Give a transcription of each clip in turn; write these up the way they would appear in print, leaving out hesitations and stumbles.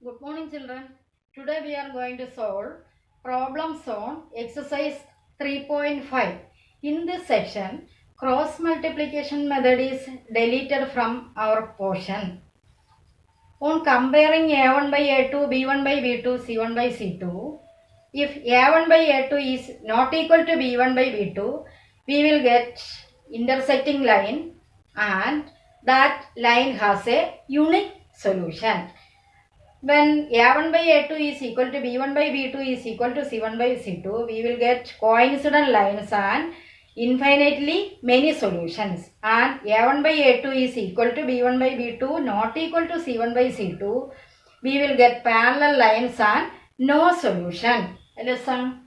Good morning, children. Today we are going to solve problems on exercise 3.5. In this section, cross multiplication method is deleted from our portion. On comparing A1 by A2, B1 by B2, C1 by C2, if A1 by A2 is not equal to B1 by B2, we will get intersecting line and that line has a unique solution. When A1 by A2 is equal to B1 by B2 is equal to C1 by C2, we will get coincident lines and infinitely many solutions. And A1 by A2 is equal to B1 by B2 not equal to C1 by C2, we will get parallel lines and no solution. Listen.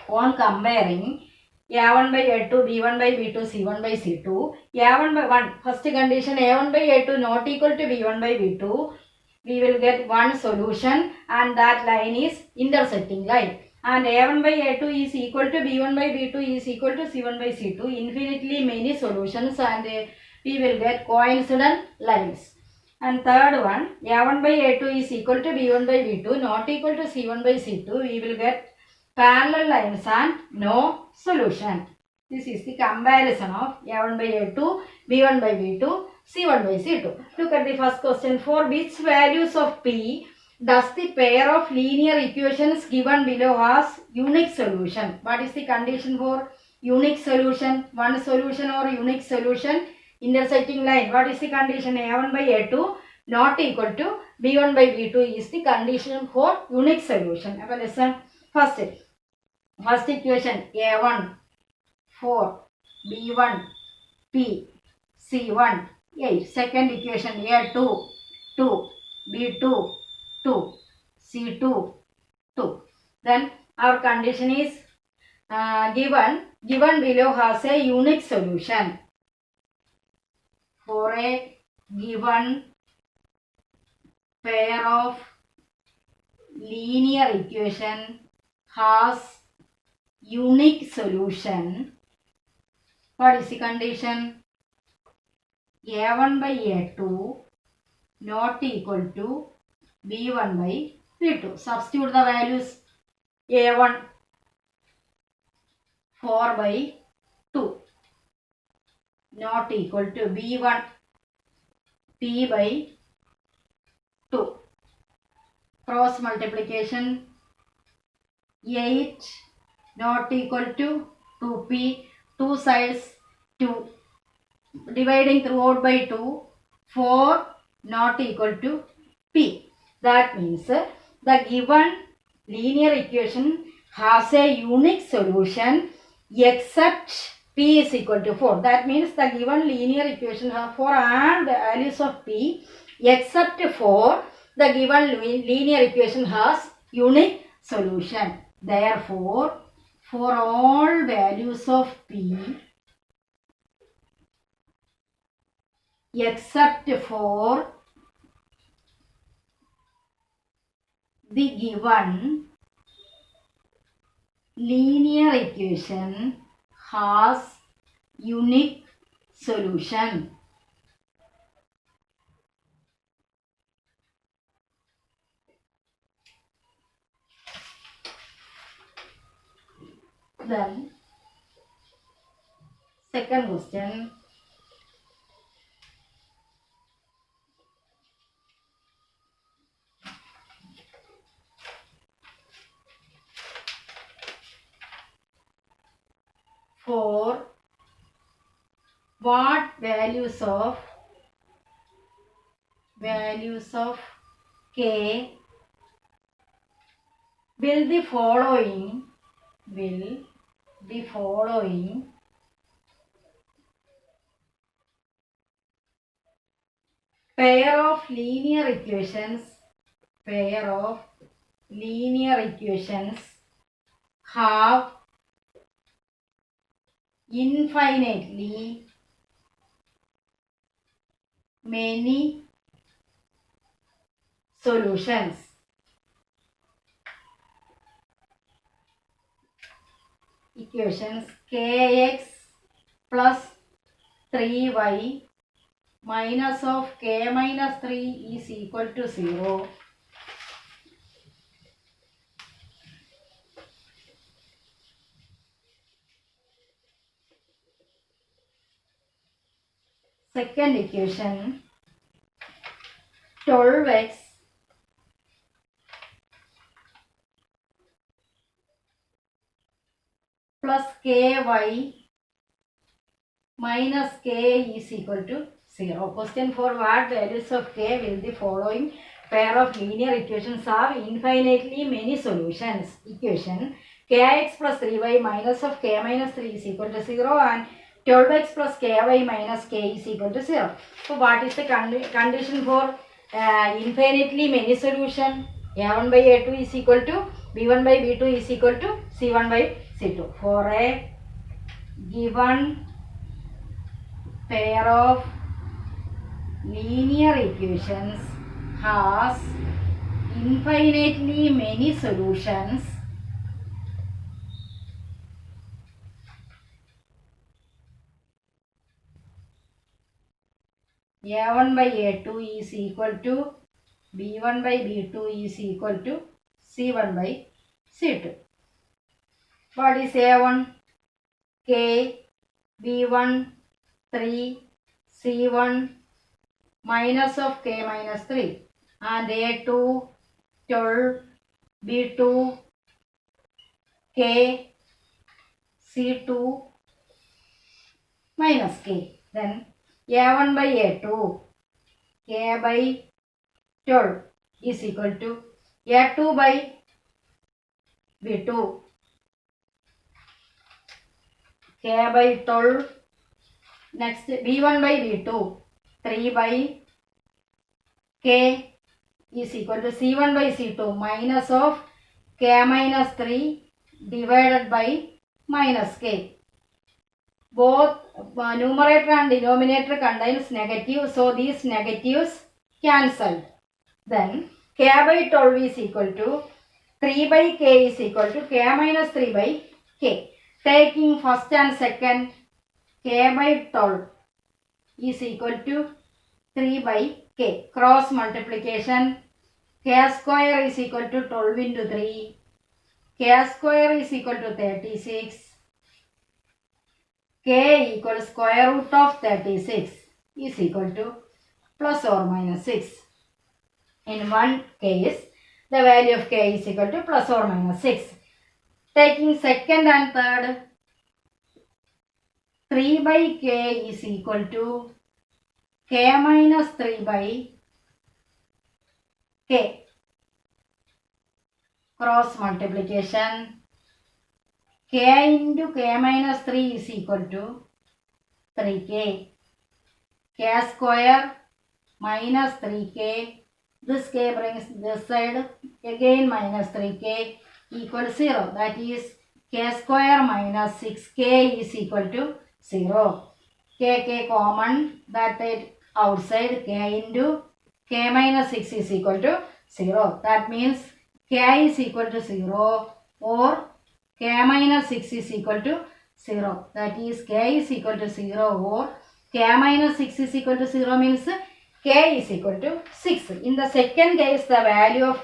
On comparing A1 by A2, B1 by B2, C1 by C2, A1 by 1, first condition A1 by A2 not equal to B1 by B2, we will get one solution and that line is intersecting line. And A1 by A2 is equal to B1 by B2 is equal to C1 by C2, infinitely many solutions and we will get coincident lines. And third one, A1 by A2 is equal to B1 by B2 not equal to C1 by C2, we will get parallel lines and no solution. This is the comparison of A1 by A2, B1 by B2, C1 by C2. Look at the first question. For which values of P does the pair of linear equations given below has unique solution? What is the condition for unique solution? One solution or unique solution? Intersecting line. What is the condition? A1 by A2 not equal to B1 by B2 is the condition for unique solution. Now listen. First equation A1 4, B1 P, C1 8. Second equation A2 2, B2 2, C2 2. Then our condition is given below has a unique solution. For a given pair of linear equation has unique solution. What is the condition? A1 by A2 not equal to B1 by B2. Substitute the values. A1 4 by 2 not equal to B1 P by 2. Cross multiplication 8 not equal to 2p, 2 sides 2, dividing throughout by 2, 4 not equal to p. That means the given linear equation has a unique solution except p is equal to 4. That means the given linear equation has for all values of p except 4, the given linear equation has unique solution. Therefore, for all values of p except for the given linear equation has unique solution. Then, second question. For what values of k will the following pair of linear equations have infinitely many solutions. Equations kx plus 3y minus of k minus 3 is equal to 0 second equation 12x plus ky minus k is equal to 0. Question for what values of k will the following pair of linear equations have infinitely many solutions? Equation kx plus 3y minus of k minus 3 is equal to 0 and 12x plus ky minus k is equal to 0. So what is the condition for infinitely many solution? A1 by A2 is equal to B1 by B2 is equal to C1 by C2. For a given pair of linear equations has infinitely many solutions, A1 by A2 is equal to B1 by B2 is equal to C1 by C2. What is A1? K, B1, 3, C1 minus of k minus 3 and A2, 12, B2, k, C2 minus k. Then A1 by A2, k by 12 is equal to A2 by B2, k by 12. Next B1 by B2, 3 by k is equal to C1 by C2 minus of k minus 3 divided by minus k. Both numerator and denominator contains negative, so these negatives cancelled. Then k by 12 is equal to 3 by k is equal to k minus 3 by k. Taking first and second, k by 12 is equal to 3 by k. Cross multiplication, k square is equal to 12 into 3. K square is equal to 36. K equals square root of 36 is equal to plus or minus 6. In one case, the value of k is equal to plus or minus 6. Taking second and third, 3 by k is equal to k minus 3 by k. Cross multiplication, k into k minus 3 is equal to 3k. K square minus 3k. This k brings this side, again minus 3k equals 0. That is k square minus 6k is equal to 0. K common, that outside k into k minus 6 is equal to 0. That means k is equal to 0 or k minus 6 is equal to 0. That is k is equal to 0 or k minus 6 is equal to 0 means k is equal to 6. In the second case, the value of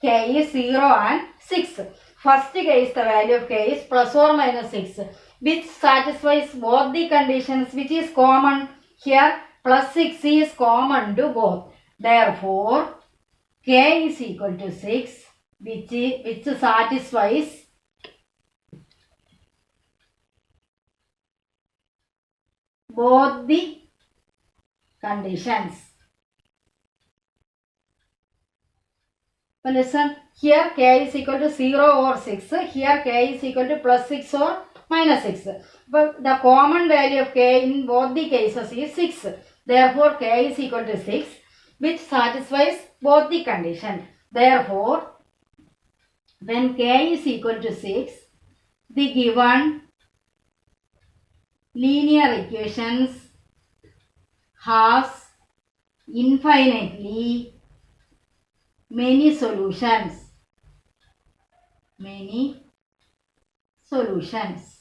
k is 0 and 6. First case, the value of k is plus or minus 6, which satisfies both the conditions, which is common. Here, plus 6 is common to both. Therefore, k is equal to 6, which satisfies both the conditions. But listen, here k is equal to 0 or 6. Here k is equal to plus 6 or minus 6. But the common value of k in both the cases is 6. Therefore, k is equal to 6, which satisfies both the conditions. Therefore, when k is equal to 6, the given linear equations has infinitely many solutions. Many solutions.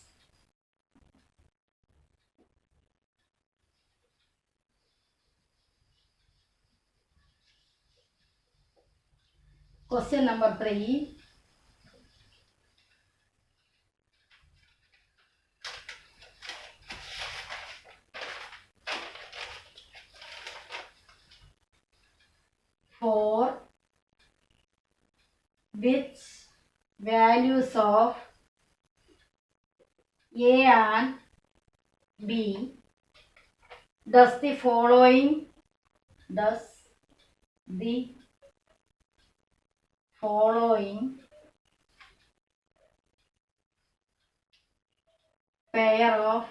Question number 3. which values of A and B does the following pair of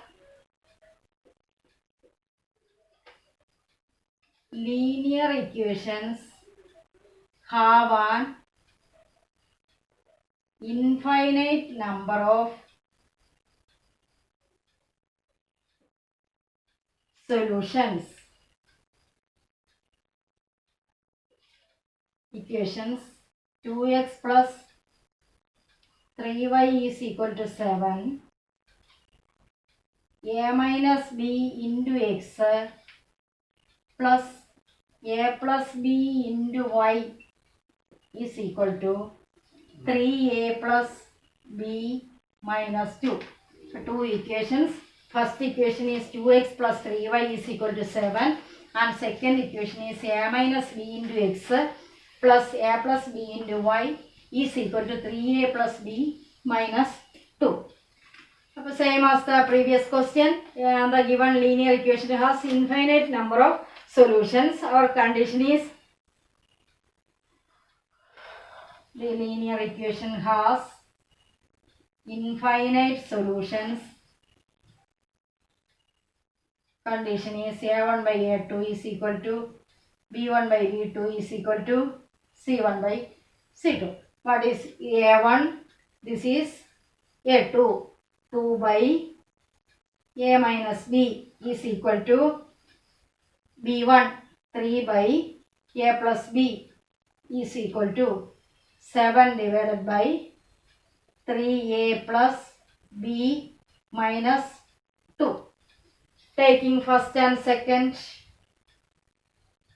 linear equations have an infinite number of solutions. Equations 2x plus 3y is equal to 7, a minus b into x plus a plus b into y is equal to 3a plus b minus 2. Two equations. First equation is 2x plus 3y is equal to 7 and second equation is a minus b into x plus a plus b into y is equal to 3a plus b minus 2. Same as the previous question, the given linear equation has infinite number of solutions. Our condition is the linear equation has infinite solutions. Condition is a1 by a2 is equal to b1 by b2 is equal to c1 by c2. What is a1? This is a2. 2 by a minus b is equal to b1. 3 by a plus b is equal to 7 divided by 3a plus b minus 2. Taking first and second,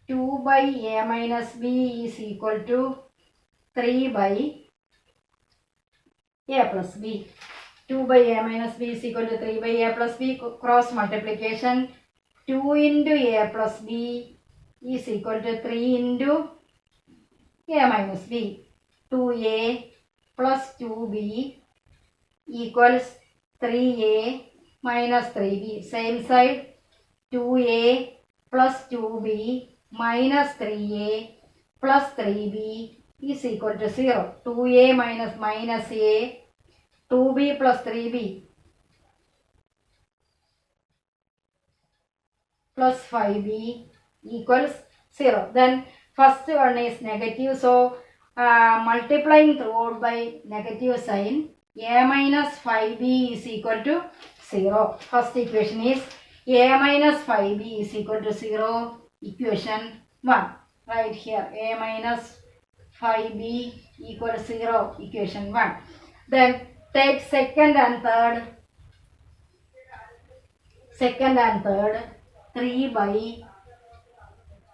2 by a minus b is equal to 3 by a plus b. 2 by a minus b is equal to 3 by a plus b. Cross multiplication. 2 into a plus b is equal to 3 into a minus b. 2a plus 2b equals 3a minus 3b. Same side. 2a plus 2b minus 3a plus 3b is equal to 0. 2a minus a, 2b plus 3b plus 5b equals 0. Then first one is negative, so multiplying throughout by negative sign, a minus 5b is equal to 0. First equation is a minus 5b is equal to 0. Equation 1. Right here, a minus 5b equals 0. Equation 1. Then take second and third. 3 by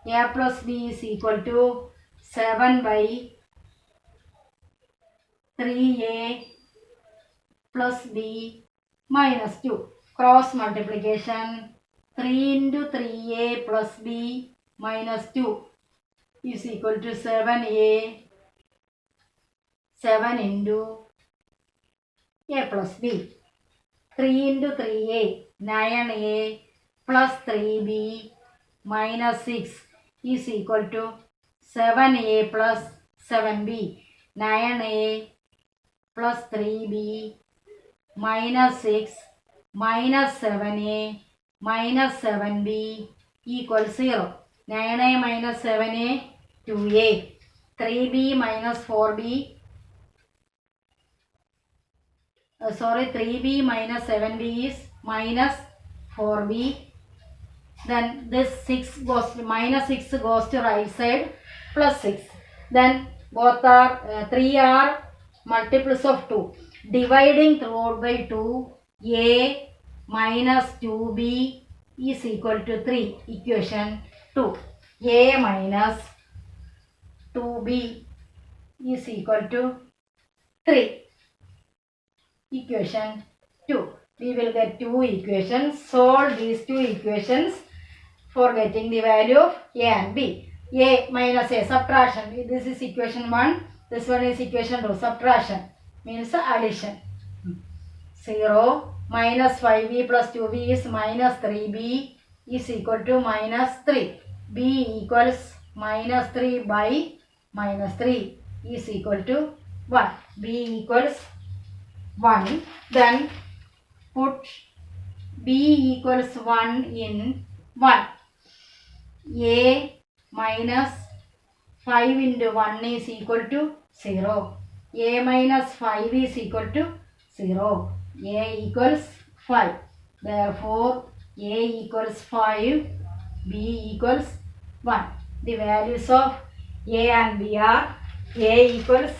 a plus b is equal to 7 by 3a plus b minus 2. Cross multiplication. 3 into 3a plus b minus 2 is equal to 7a. 7 into a plus b. 3 into 3a, 9a plus 3b minus 6 is equal to 7a plus 7b. 9a plus 3b minus 6 minus 7a minus 7b equals 0. 9a minus 7a, 2a. 3b minus 4b, 3b minus 7b is minus 4b. Then this 6 goes to minus 6 goes to right side, plus 6. Then both are 3 are multiples of 2. Dividing throughout by 2, a minus 2b is equal to 3. Equation 2. A minus 2b is equal to 3. Equation 2. We will get two equations. Solve these two equations for getting the value of a and b. A minus a, subtraction. This is equation 1. This one is equation 2. Subtraction means addition. 0 minus 5b plus 2b is minus 3b is equal to minus 3. b equals minus 3 by minus 3 is equal to 1. b equals 1. Then put b equals 1 in 1. a minus 5 into 1 is equal to 0. a minus 5 is equal to 0. a equals 5. Therefore, a equals 5, b equals 1. The values of a and b are a equals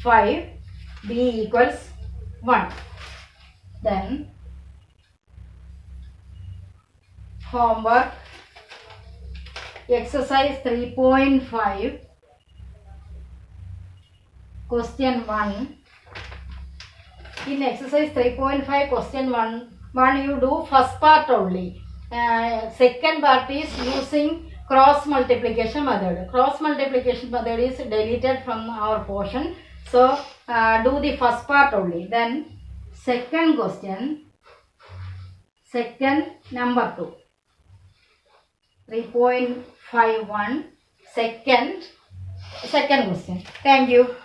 5, b equals 1. Then homework exercise 3.5 question 1. In exercise 3.5 question 1 you do first part only. Second part is using cross multiplication method. Cross multiplication method is deleted from our portion. So do the first part only. Then second question, second number 2. 3.51 second question. Thank you.